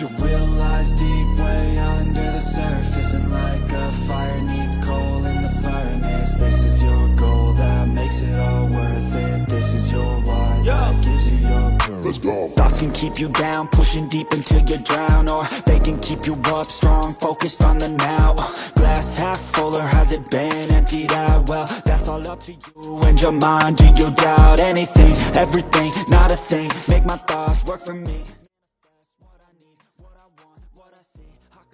You realize deep way under the surface, and like a fire needs coal in the furnace. This is your goal that makes it all worth it. This is your why that gives you your purpose. Let's go. Thoughts can keep you down, pushing deep until you drown, or they can keep you up strong, focused on the now. Glass half full, or has it been emptied out? Well, that's all up to you and your mind. Do you doubt anything, everything, not a thing? Make my thoughts work for me.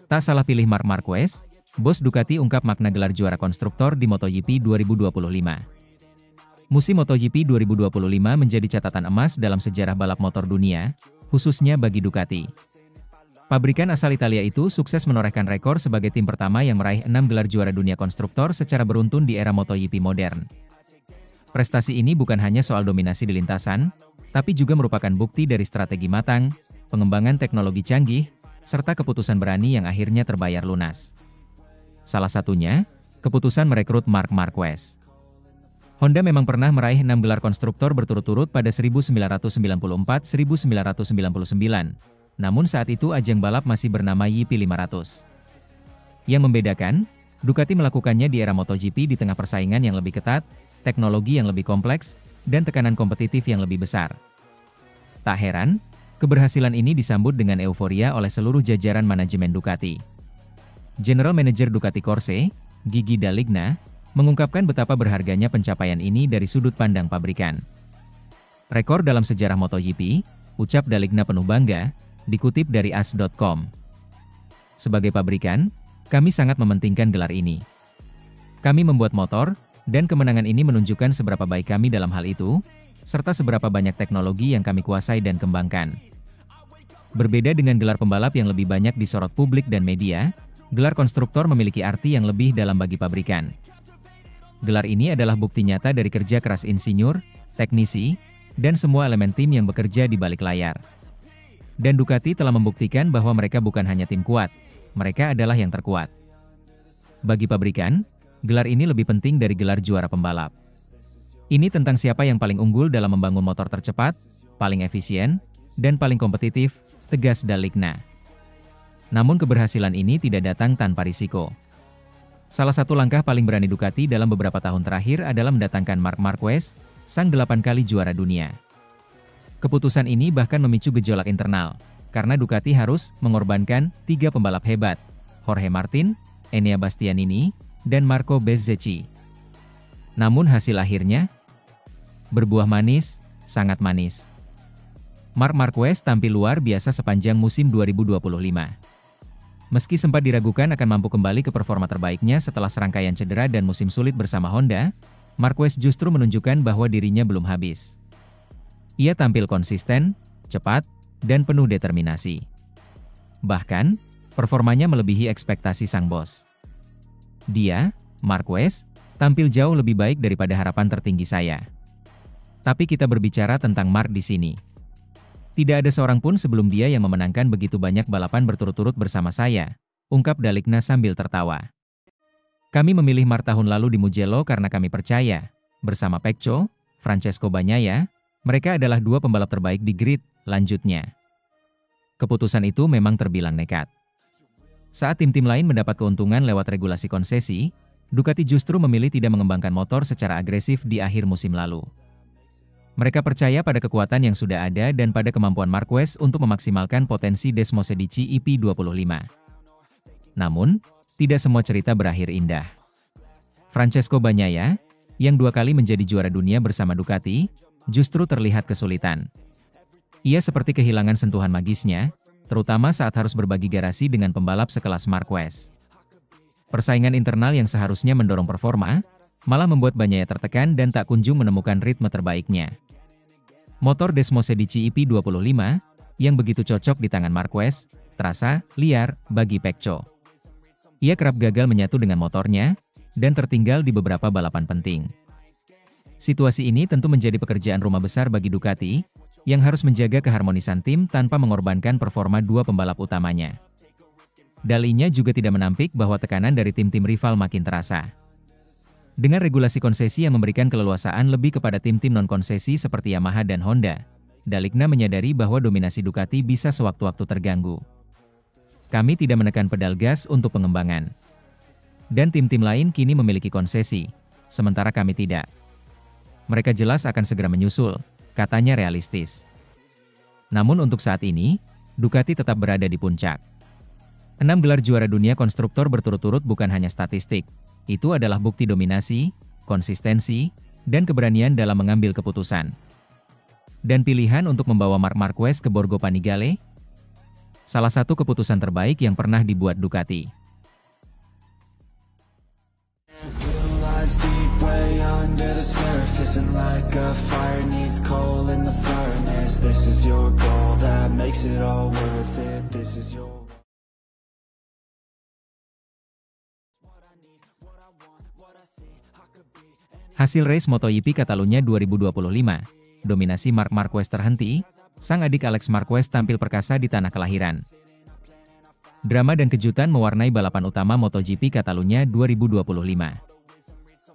Tak salah pilih Marc Marquez, bos Ducati ungkap makna gelar juara konstruktor di MotoGP 2025. Musim MotoGP 2025 menjadi catatan emas dalam sejarah balap motor dunia, khususnya bagi Ducati. Pabrikan asal Italia itu sukses menorehkan rekor sebagai tim pertama yang meraih 6 gelar juara dunia konstruktor secara beruntun di era MotoGP modern. Prestasi ini bukan hanya soal dominasi di lintasan, tapi juga merupakan bukti dari strategi matang, pengembangan teknologi canggih, serta keputusan berani yang akhirnya terbayar lunas. Salah satunya, keputusan merekrut Marc Marquez. Honda memang pernah meraih 6 gelar konstruktor berturut-turut pada 1994-1999, namun saat itu ajang balap masih bernama YP500. Yang membedakan, Ducati melakukannya di era MotoGP di tengah persaingan yang lebih ketat, teknologi yang lebih kompleks, dan tekanan kompetitif yang lebih besar. Tak heran, keberhasilan ini disambut dengan euforia oleh seluruh jajaran manajemen Ducati. General Manager Ducati Corse, Gigi D'Aligna, mengungkapkan betapa berharganya pencapaian ini dari sudut pandang pabrikan. Rekor dalam sejarah MotoGP, ucap D'Aligna penuh bangga, dikutip dari AS.com. Sebagai pabrikan, kami sangat mementingkan gelar ini. Kami membuat motor, dan kemenangan ini menunjukkan seberapa baik kami dalam hal itu, serta seberapa banyak teknologi yang kami kuasai dan kembangkan. Berbeda dengan gelar pembalap yang lebih banyak disorot publik dan media, gelar konstruktor memiliki arti yang lebih dalam bagi pabrikan. Gelar ini adalah bukti nyata dari kerja keras insinyur, teknisi, dan semua elemen tim yang bekerja di balik layar. Dan Ducati telah membuktikan bahwa mereka bukan hanya tim kuat, mereka adalah yang terkuat. Bagi pabrikan, gelar ini lebih penting dari gelar juara pembalap. Ini tentang siapa yang paling unggul dalam membangun motor tercepat, paling efisien, dan paling kompetitif, tegas D'Aligna. Namun keberhasilan ini tidak datang tanpa risiko. Salah satu langkah paling berani Ducati dalam beberapa tahun terakhir adalah mendatangkan Marc Marquez, sang 8 kali juara dunia. Keputusan ini bahkan memicu gejolak internal, karena Ducati harus mengorbankan 3 pembalap hebat, Jorge Martin, Enea Bastianini, dan Marco Bezzecchi. Namun hasil akhirnya berbuah manis, sangat manis. Marc Marquez tampil luar biasa sepanjang musim 2025. Meski sempat diragukan akan mampu kembali ke performa terbaiknya setelah serangkaian cedera dan musim sulit bersama Honda, Marquez justru menunjukkan bahwa dirinya belum habis. Ia tampil konsisten, cepat, dan penuh determinasi. Bahkan, performanya melebihi ekspektasi sang bos. Dia, Marquez, tampil jauh lebih baik daripada harapan tertinggi saya. Tapi kita berbicara tentang Marc di sini. Tidak ada seorang pun sebelum dia yang memenangkan begitu banyak balapan berturut-turut bersama saya, ungkap D'Aligna sambil tertawa. Kami memilih Marc tahun lalu di Mugello karena kami percaya, bersama Pecco, Francesco Bagnaia, mereka adalah 2 pembalap terbaik di grid, lanjutnya. Keputusan itu memang terbilang nekat. Saat tim-tim lain mendapat keuntungan lewat regulasi konsesi, Ducati justru memilih tidak mengembangkan motor secara agresif di akhir musim lalu. Mereka percaya pada kekuatan yang sudah ada dan pada kemampuan Marquez untuk memaksimalkan potensi Desmosedici EP25. Namun, tidak semua cerita berakhir indah. Francesco Bagnaia, yang 2 kali menjadi juara dunia bersama Ducati, justru terlihat kesulitan. Ia seperti kehilangan sentuhan magisnya, terutama saat harus berbagi garasi dengan pembalap sekelas Marquez. Persaingan internal yang seharusnya mendorong performa, malah membuat Bagnaia tertekan dan tak kunjung menemukan ritme terbaiknya. Motor Desmosedici EP25, yang begitu cocok di tangan Marquez, terasa liar bagi Pecco. Ia kerap gagal menyatu dengan motornya, dan tertinggal di beberapa balapan penting. Situasi ini tentu menjadi pekerjaan rumah besar bagi Ducati, yang harus menjaga keharmonisan tim tanpa mengorbankan performa 2 pembalap utamanya. D'Aligna juga tidak menampik bahwa tekanan dari tim-tim rival makin terasa. Dengan regulasi konsesi yang memberikan keleluasaan lebih kepada tim-tim non-konsesi seperti Yamaha dan Honda, D'Aligna menyadari bahwa dominasi Ducati bisa sewaktu-waktu terganggu. kami tidak menekan pedal gas untuk pengembangan. Dan tim-tim lain kini memiliki konsesi, sementara kami tidak. Mereka jelas akan segera menyusul, katanya realistis. Namun untuk saat ini, Ducati tetap berada di puncak. 6 gelar juara dunia konstruktor berturut-turut bukan hanya statistik, itu adalah bukti dominasi, konsistensi, dan keberanian dalam mengambil keputusan. Dan pilihan untuk membawa Marc Marquez ke Borgo Panigale? Salah satu keputusan terbaik yang pernah dibuat Ducati. Deep way under the surface, and like a fire needs coal in the furnace. This is your goal that makes it all worth it. This is your Hasil race MotoGP Catalunya 2025, dominasi Marc Marquez terhenti, sang adik Alex Marquez tampil perkasa di tanah kelahiran. Drama dan kejutan mewarnai balapan utama MotoGP Catalunya 2025.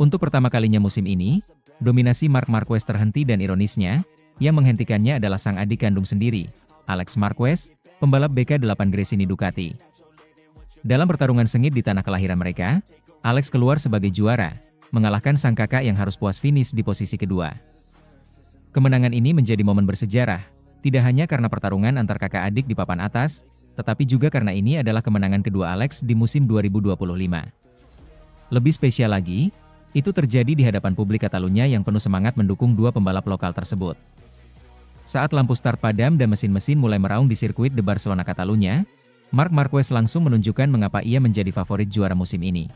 Untuk pertama kalinya musim ini, dominasi Marc Marquez terhenti dan ironisnya, yang menghentikannya adalah sang adik kandung sendiri, Alex Marquez, pembalap BK8 Gresini Ducati. Dalam pertarungan sengit di tanah kelahiran mereka, Alex keluar sebagai juara, mengalahkan sang kakak yang harus puas finish di posisi kedua. Kemenangan ini menjadi momen bersejarah, tidak hanya karena pertarungan antar kakak adik di papan atas, tetapi juga karena ini adalah kemenangan kedua Alex di musim 2025. Lebih spesial lagi, itu terjadi di hadapan publik Catalunya yang penuh semangat mendukung dua pembalap lokal tersebut. Saat lampu start padam dan mesin-mesin mulai meraung di sirkuit de Barcelona Catalunya, Marc Marquez langsung menunjukkan mengapa ia menjadi favorit juara musim ini.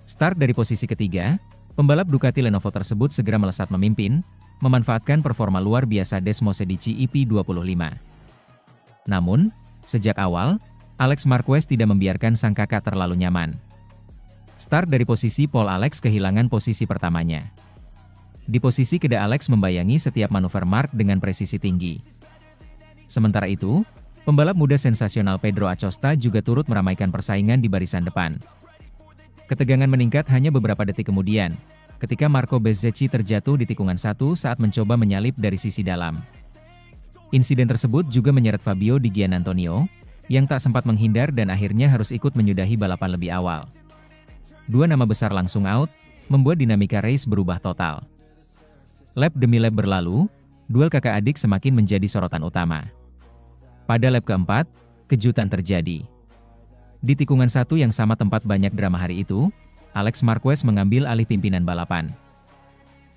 Start dari posisi ketiga, pembalap Ducati Lenovo tersebut segera melesat memimpin, memanfaatkan performa luar biasa Desmo Sedici EP25. Namun, sejak awal, Alex Marquez tidak membiarkan sang kakak terlalu nyaman. Start dari posisi pole, Alex kehilangan posisi pertamanya. Di posisi kedua, Alex membayangi setiap manuver Marc dengan presisi tinggi. Sementara itu, pembalap muda sensasional Pedro Acosta juga turut meramaikan persaingan di barisan depan. Ketegangan meningkat hanya beberapa detik kemudian, ketika Marco Bezzecchi terjatuh di tikungan 1 saat mencoba menyalip dari sisi dalam. Insiden tersebut juga menyeret Fabio Di Giannantonio, yang tak sempat menghindar dan akhirnya harus ikut menyudahi balapan lebih awal. Dua nama besar langsung out, membuat dinamika race berubah total. Lap demi lap berlalu, duel kakak adik semakin menjadi sorotan utama. Pada lap keempat, kejutan terjadi. Di tikungan 1 yang sama tempat banyak drama hari itu, Alex Marquez mengambil alih pimpinan balapan.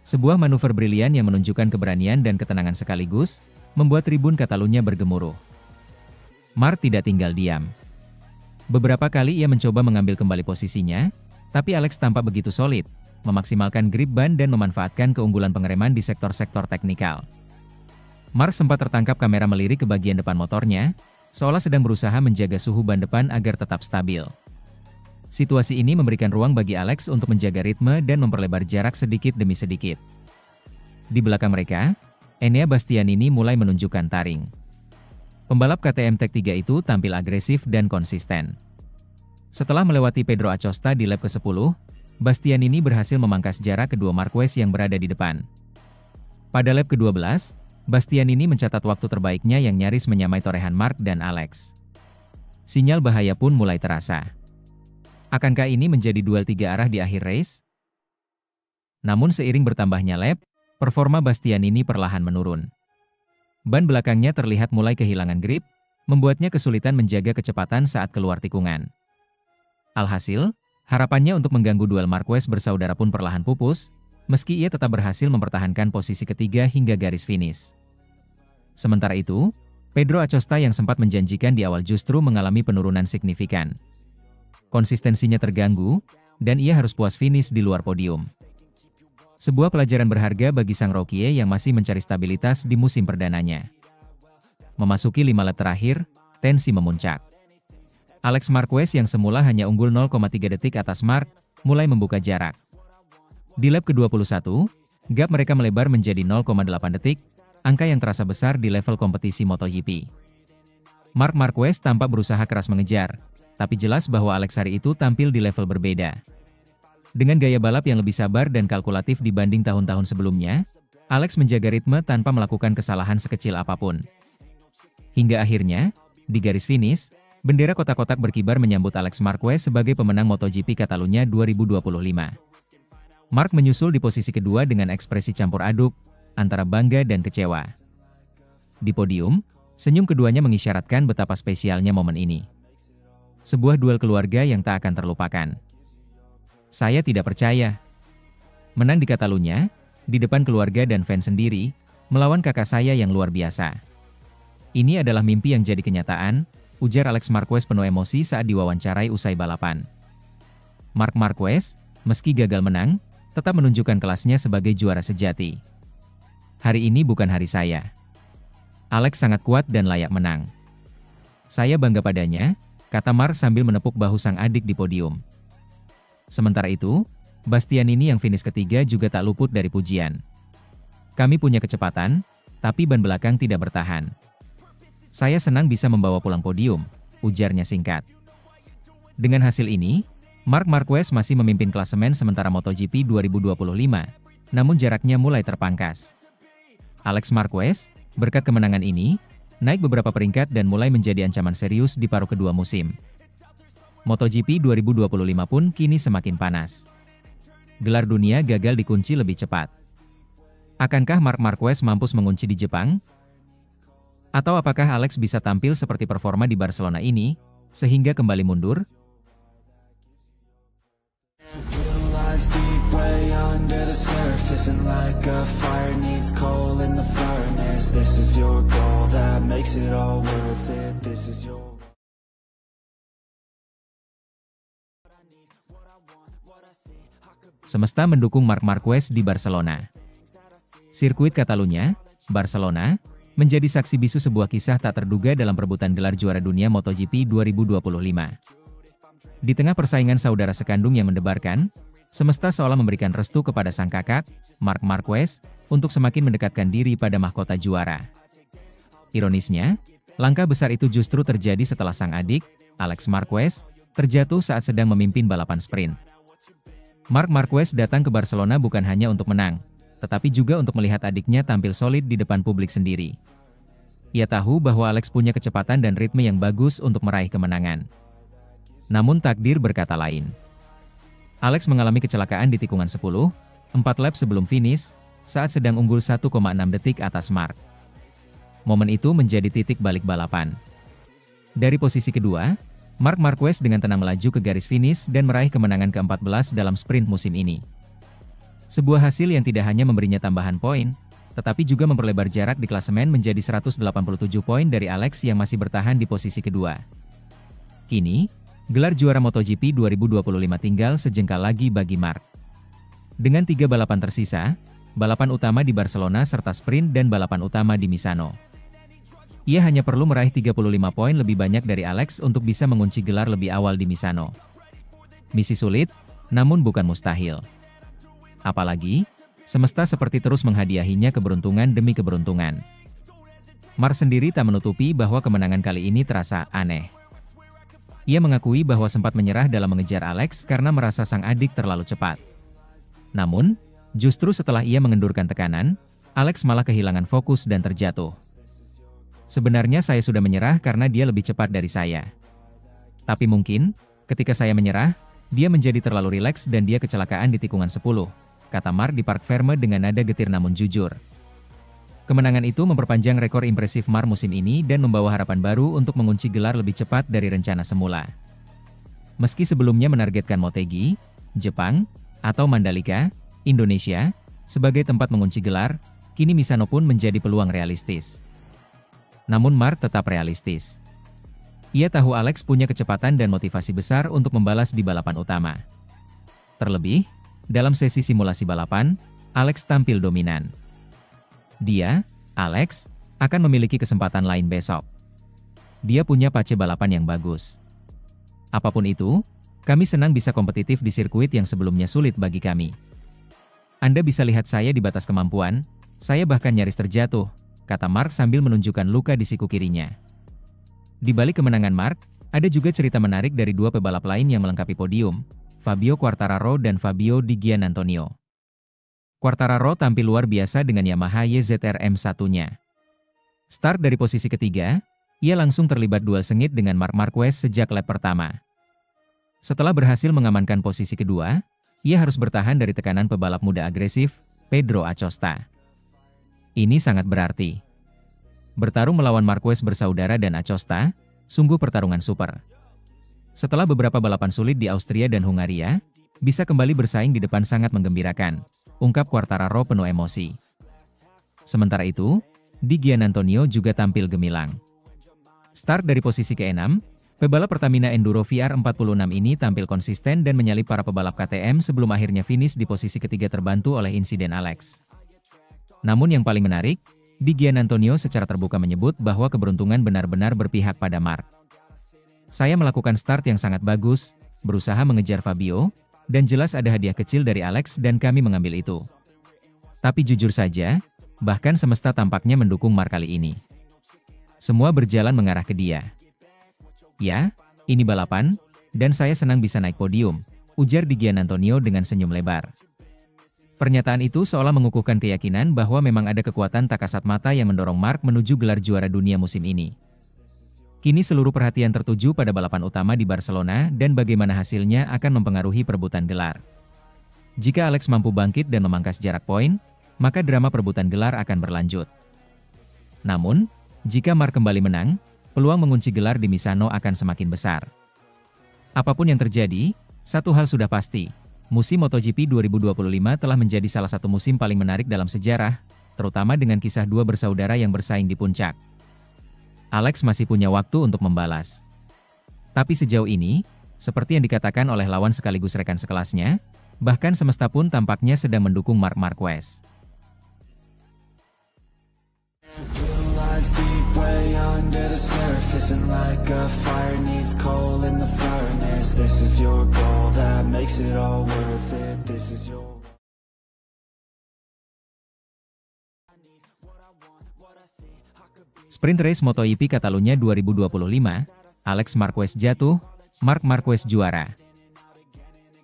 Sebuah manuver brilian yang menunjukkan keberanian dan ketenangan sekaligus, membuat tribun Catalunya bergemuruh. Marc tidak tinggal diam. Beberapa kali ia mencoba mengambil kembali posisinya, tapi Alex tampak begitu solid, memaksimalkan grip ban dan memanfaatkan keunggulan pengereman di sektor-sektor teknikal. Marc sempat tertangkap kamera melirik ke bagian depan motornya, seolah sedang berusaha menjaga suhu ban depan agar tetap stabil. Situasi ini memberikan ruang bagi Alex untuk menjaga ritme dan memperlebar jarak sedikit demi sedikit. Di belakang mereka, Enea Bastianini mulai menunjukkan taring. Pembalap KTM Tech3 itu tampil agresif dan konsisten. Setelah melewati Pedro Acosta di lap ke-10, Bastianini berhasil memangkas jarak kedua Marquez yang berada di depan. Pada lap ke-12, Bastianini mencatat waktu terbaiknya yang nyaris menyamai torehan Marc dan Alex. Sinyal bahaya pun mulai terasa. Akankah ini menjadi duel 3 arah di akhir race? Namun seiring bertambahnya lap, performa Bastianini perlahan menurun. Ban belakangnya terlihat mulai kehilangan grip, membuatnya kesulitan menjaga kecepatan saat keluar tikungan. Alhasil, harapannya untuk mengganggu duel Marquez bersaudara pun perlahan pupus, meski ia tetap berhasil mempertahankan posisi ketiga hingga garis finish. Sementara itu, Pedro Acosta yang sempat menjanjikan di awal justru mengalami penurunan signifikan. Konsistensinya terganggu, dan ia harus puas finish di luar podium. Sebuah pelajaran berharga bagi sang rookie yang masih mencari stabilitas di musim perdananya. Memasuki 5 lap terakhir, tensi memuncak. Alex Marquez yang semula hanya unggul 0,3 detik atas Marc, mulai membuka jarak. Di lap ke-21, gap mereka melebar menjadi 0,8 detik, angka yang terasa besar di level kompetisi MotoGP. Marc Marquez tampak berusaha keras mengejar, tapi jelas bahwa Alex hari itu tampil di level berbeda. Dengan gaya balap yang lebih sabar dan kalkulatif dibanding tahun-tahun sebelumnya, Alex menjaga ritme tanpa melakukan kesalahan sekecil apapun. Hingga akhirnya, di garis finish, Bendera kotak-kotak berkibar menyambut Alex Marquez sebagai pemenang MotoGP Catalunya 2025. Marc menyusul di posisi kedua dengan ekspresi campur aduk, antara bangga dan kecewa. Di podium, senyum keduanya mengisyaratkan betapa spesialnya momen ini. Sebuah duel keluarga yang tak akan terlupakan. Saya tidak percaya. Menang di Catalunya, di depan keluarga dan fans sendiri, melawan kakak saya yang luar biasa. Ini adalah mimpi yang jadi kenyataan, ujar Alex Marquez penuh emosi saat diwawancarai usai balapan. Marc Marquez, meski gagal menang, tetap menunjukkan kelasnya sebagai juara sejati. Hari ini bukan hari saya. Alex sangat kuat dan layak menang. Saya bangga padanya, kata Marc sambil menepuk bahu sang adik di podium. Sementara itu, Bastianini yang finish ketiga juga tak luput dari pujian. Kami punya kecepatan, tapi ban belakang tidak bertahan. Saya senang bisa membawa pulang podium, ujarnya singkat. Dengan hasil ini, Marc Marquez masih memimpin klasemen sementara MotoGP 2025, namun jaraknya mulai terpangkas. Alex Marquez, berkat kemenangan ini, naik beberapa peringkat dan mulai menjadi ancaman serius di paruh kedua musim. MotoGP 2025 pun kini semakin panas. Gelar dunia gagal dikunci lebih cepat. Akankah Marc Marquez mampu mengunci di Jepang? Atau apakah Alex bisa tampil seperti performa di Barcelona ini, sehingga kembali mundur? Semesta mendukung Marc Marquez di Barcelona. Sirkuit Catalunya, Barcelona, menjadi saksi bisu sebuah kisah tak terduga dalam perebutan gelar juara dunia MotoGP 2025. Di tengah persaingan saudara sekandung yang mendebarkan, semesta seolah memberikan restu kepada sang kakak, Marc Marquez, untuk semakin mendekatkan diri pada mahkota juara. Ironisnya, langkah besar itu justru terjadi setelah sang adik, Alex Marquez, terjatuh saat sedang memimpin balapan sprint. Marc Marquez datang ke Barcelona bukan hanya untuk menang, tetapi juga untuk melihat adiknya tampil solid di depan publik sendiri. Ia tahu bahwa Alex punya kecepatan dan ritme yang bagus untuk meraih kemenangan. Namun takdir berkata lain. Alex mengalami kecelakaan di tikungan 10, 4 lap sebelum finish, saat sedang unggul 1,6 detik atas Marc. Momen itu menjadi titik balik balapan. Dari posisi kedua, Marc Marquez dengan tenang melaju ke garis finish dan meraih kemenangan ke-14 dalam sprint musim ini. Sebuah hasil yang tidak hanya memberinya tambahan poin, tetapi juga memperlebar jarak di klasemen menjadi 187 poin dari Alex yang masih bertahan di posisi kedua. Kini, gelar juara MotoGP 2025 tinggal sejengkal lagi bagi Marc. Dengan 3 balapan tersisa, balapan utama di Barcelona serta sprint dan balapan utama di Misano. Ia hanya perlu meraih 35 poin lebih banyak dari Alex untuk bisa mengunci gelar lebih awal di Misano. Misi sulit, namun bukan mustahil. Apalagi, semesta seperti terus menghadiahinya keberuntungan demi keberuntungan. Marc sendiri tak menutupi bahwa kemenangan kali ini terasa aneh. Ia mengakui bahwa sempat menyerah dalam mengejar Alex karena merasa sang adik terlalu cepat. Namun, justru setelah ia mengendurkan tekanan, Alex malah kehilangan fokus dan terjatuh. Sebenarnya saya sudah menyerah karena dia lebih cepat dari saya. Tapi mungkin, ketika saya menyerah, dia menjadi terlalu rileks dan dia kecelakaan di tikungan 10. Kata Marc di Parc Ferme dengan nada getir namun jujur. Kemenangan itu memperpanjang rekor impresif Marc musim ini dan membawa harapan baru untuk mengunci gelar lebih cepat dari rencana semula. Meski sebelumnya menargetkan Motegi, Jepang, atau Mandalika, Indonesia, sebagai tempat mengunci gelar, kini Misano pun menjadi peluang realistis. Namun Marc tetap realistis. Ia tahu Alex punya kecepatan dan motivasi besar untuk membalas di balapan utama. Terlebih, dalam sesi simulasi balapan, Alex tampil dominan. Dia, Alex, akan memiliki kesempatan lain besok. Dia punya pace balapan yang bagus. Apapun itu, kami senang bisa kompetitif di sirkuit yang sebelumnya sulit bagi kami. Anda bisa lihat saya di batas kemampuan, saya bahkan nyaris terjatuh, kata Marc sambil menunjukkan luka di siku kirinya. Di balik kemenangan Marc, ada juga cerita menarik dari dua pebalap lain yang melengkapi podium, Fabio Quartararo dan Fabio Di Giannantonio. Quartararo tampil luar biasa dengan Yamaha YZR-M1-nya. Start dari posisi ketiga, ia langsung terlibat duel sengit dengan Marc Marquez sejak lap pertama. Setelah berhasil mengamankan posisi kedua, ia harus bertahan dari tekanan pebalap muda agresif, Pedro Acosta. Ini sangat berarti. Bertarung melawan Marquez bersaudara dan Acosta, sungguh pertarungan super. Setelah beberapa balapan sulit di Austria dan Hungaria, bisa kembali bersaing di depan sangat menggembirakan, ungkap Quartararo penuh emosi. Sementara itu, Di Giannantonio juga tampil gemilang. Start dari posisi ke-6, pebalap Pertamina Enduro VR46 ini tampil konsisten dan menyalip para pebalap KTM sebelum akhirnya finish di posisi ketiga terbantu oleh insiden Alex. Namun yang paling menarik, Di Giannantonio secara terbuka menyebut bahwa keberuntungan benar-benar berpihak pada Marc. Saya melakukan start yang sangat bagus, berusaha mengejar Fabio, dan jelas ada hadiah kecil dari Alex dan kami mengambil itu. Tapi jujur saja, bahkan semesta tampaknya mendukung Marc kali ini. Semua berjalan mengarah ke dia. Ya, ini balapan, dan saya senang bisa naik podium, ujar Di Giannantonio dengan senyum lebar. Pernyataan itu seolah mengukuhkan keyakinan bahwa memang ada kekuatan tak kasat mata yang mendorong Marc menuju gelar juara dunia musim ini. Kini seluruh perhatian tertuju pada balapan utama di Barcelona dan bagaimana hasilnya akan mempengaruhi perebutan gelar. Jika Alex mampu bangkit dan memangkas jarak poin, maka drama perebutan gelar akan berlanjut. Namun, jika Marc kembali menang, peluang mengunci gelar di Misano akan semakin besar. Apapun yang terjadi, satu hal sudah pasti, musim MotoGP 2025 telah menjadi salah satu musim paling menarik dalam sejarah, terutama dengan kisah dua bersaudara yang bersaing di puncak. Alex masih punya waktu untuk membalas. Tapi sejauh ini, seperti yang dikatakan oleh lawan sekaligus rekan sekelasnya, bahkan semesta pun tampaknya sedang mendukung Marc Marquez. Sprint Race MotoGP Catalunya 2025, Alex Marquez jatuh, Marc Marquez juara.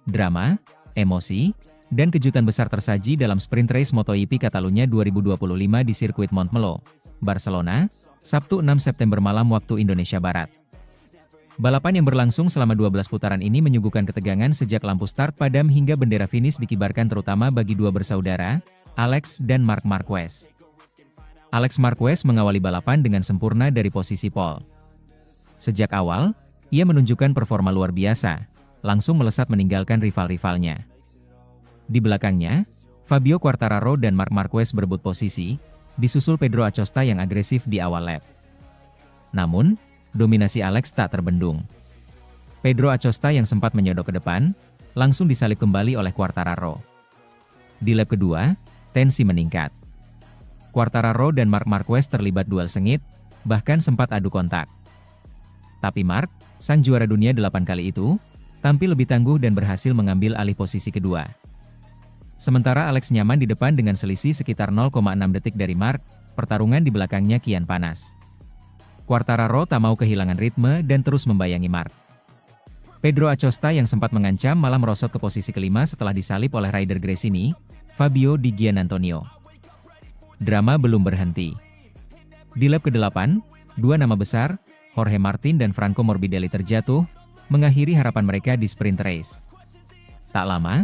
Drama, emosi, dan kejutan besar tersaji dalam Sprint Race MotoGP Catalunya 2025 di sirkuit Montmeló, Barcelona, Sabtu 6 September malam waktu Indonesia Barat. Balapan yang berlangsung selama 12 putaran ini menyuguhkan ketegangan sejak lampu start padam hingga bendera finish dikibarkan terutama bagi dua bersaudara, Alex dan Marc Marquez. Alex Marquez mengawali balapan dengan sempurna dari posisi pole. Sejak awal, ia menunjukkan performa luar biasa, langsung melesat meninggalkan rival-rivalnya. Di belakangnya, Fabio Quartararo dan Marc Marquez berebut posisi, disusul Pedro Acosta yang agresif di awal lap. Namun, dominasi Alex tak terbendung. Pedro Acosta yang sempat menyodok ke depan, langsung disalip kembali oleh Quartararo. Di lap kedua, tensi meningkat. Quartararo dan Marc Marquez terlibat duel sengit, bahkan sempat adu kontak. Tapi Marc, sang juara dunia 8 kali itu, tampil lebih tangguh dan berhasil mengambil alih posisi kedua. Sementara Alex nyaman di depan dengan selisih sekitar 0,6 detik dari Marc, pertarungan di belakangnya kian panas. Quartararo tak mau kehilangan ritme dan terus membayangi Marc. Pedro Acosta yang sempat mengancam malah merosot ke posisi kelima setelah disalip oleh rider Gresini, Fabio Di Giannantonio. Drama belum berhenti. Di lap ke-8, dua nama besar, Jorge Martin dan Franco Morbidelli terjatuh, mengakhiri harapan mereka di sprint race. Tak lama,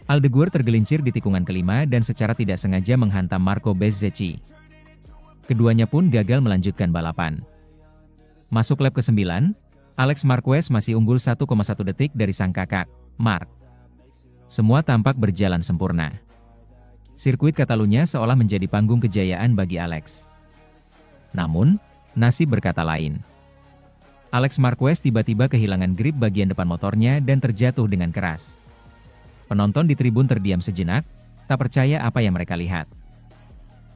Aldeguer tergelincir di tikungan kelima dan secara tidak sengaja menghantam Marco Bezzecchi. Keduanya pun gagal melanjutkan balapan. Masuk lap ke-9, Alex Marquez masih unggul 1,1 detik dari sang kakak, Marc. Semua tampak berjalan sempurna. Sirkuit Catalunya seolah menjadi panggung kejayaan bagi Alex. Namun, nasib berkata lain. Alex Marquez tiba-tiba kehilangan grip bagian depan motornya dan terjatuh dengan keras. Penonton di tribun terdiam sejenak, tak percaya apa yang mereka lihat.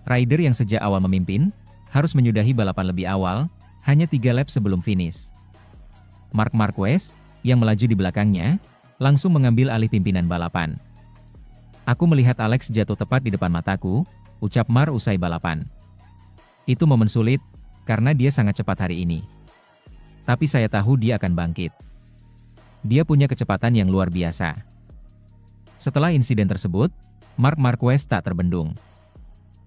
Rider yang sejak awal memimpin, harus menyudahi balapan lebih awal, hanya 3 lap sebelum finish. Marc Marquez, yang melaju di belakangnya, langsung mengambil alih pimpinan balapan. Aku melihat Alex jatuh tepat di depan mataku, ucap Marc usai balapan. Itu momen sulit, karena dia sangat cepat hari ini. Tapi saya tahu dia akan bangkit. Dia punya kecepatan yang luar biasa. Setelah insiden tersebut, Marc Marquez tak terbendung.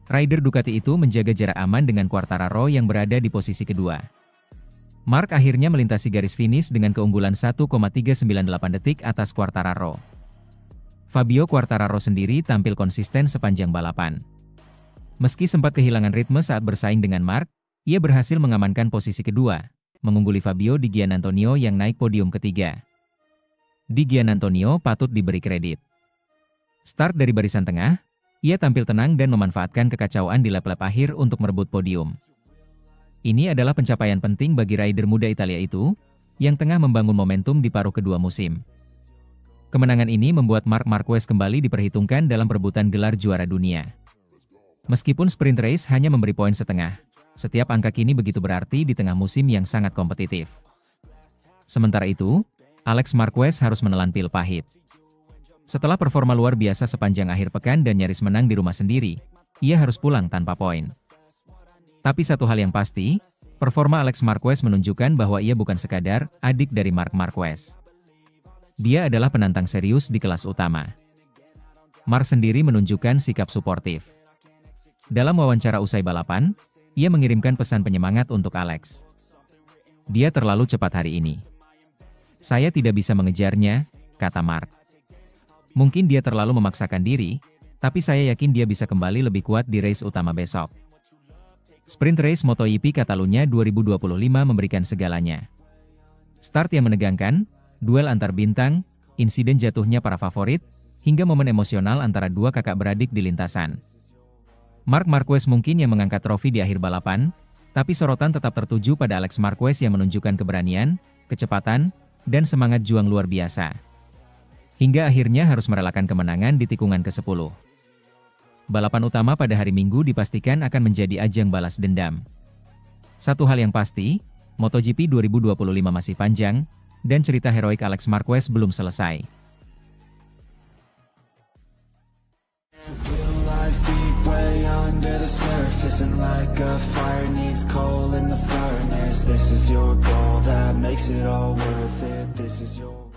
Rider Ducati itu menjaga jarak aman dengan Quartararo yang berada di posisi kedua. Mark akhirnya melintasi garis finish dengan keunggulan 1,398 detik atas Quartararo. Fabio Quartararo sendiri tampil konsisten sepanjang balapan. Meski sempat kehilangan ritme saat bersaing dengan Mark, ia berhasil mengamankan posisi kedua, mengungguli Fabio Di Giannantonio yang naik podium ketiga. Di Giannantonio patut diberi kredit. Start dari barisan tengah, ia tampil tenang dan memanfaatkan kekacauan di lap-lap akhir untuk merebut podium. Ini adalah pencapaian penting bagi rider muda Italia itu, yang tengah membangun momentum di paruh kedua musim. Kemenangan ini membuat Marc Marquez kembali diperhitungkan dalam perebutan gelar juara dunia. Meskipun sprint race hanya memberi poin setengah, setiap angka kini begitu berarti di tengah musim yang sangat kompetitif. Sementara itu, Alex Marquez harus menelan pil pahit. Setelah performa luar biasa sepanjang akhir pekan dan nyaris menang di rumah sendiri, ia harus pulang tanpa poin. Tapi satu hal yang pasti, performa Alex Marquez menunjukkan bahwa ia bukan sekadar adik dari Marc Marquez. Dia adalah penantang serius di kelas utama. Marc sendiri menunjukkan sikap suportif. Dalam wawancara usai balapan, ia mengirimkan pesan penyemangat untuk Alex. Dia terlalu cepat hari ini. Saya tidak bisa mengejarnya, kata Marc. Mungkin dia terlalu memaksakan diri, tapi saya yakin dia bisa kembali lebih kuat di race utama besok. Sprint Race MotoGP Catalunya 2025 memberikan segalanya. Start yang menegangkan, duel antar bintang, insiden jatuhnya para favorit, hingga momen emosional antara dua kakak beradik di lintasan. Marc Marquez mungkin yang mengangkat trofi di akhir balapan, tapi sorotan tetap tertuju pada Alex Marquez yang menunjukkan keberanian, kecepatan, dan semangat juang luar biasa. Hingga akhirnya harus merelakan kemenangan di tikungan ke-10. Balapan utama pada hari Minggu dipastikan akan menjadi ajang balas dendam. Satu hal yang pasti, MotoGP 2025 masih panjang, dan cerita heroik Alex Marquez belum selesai. This is your goal that makes it all worth it. This is your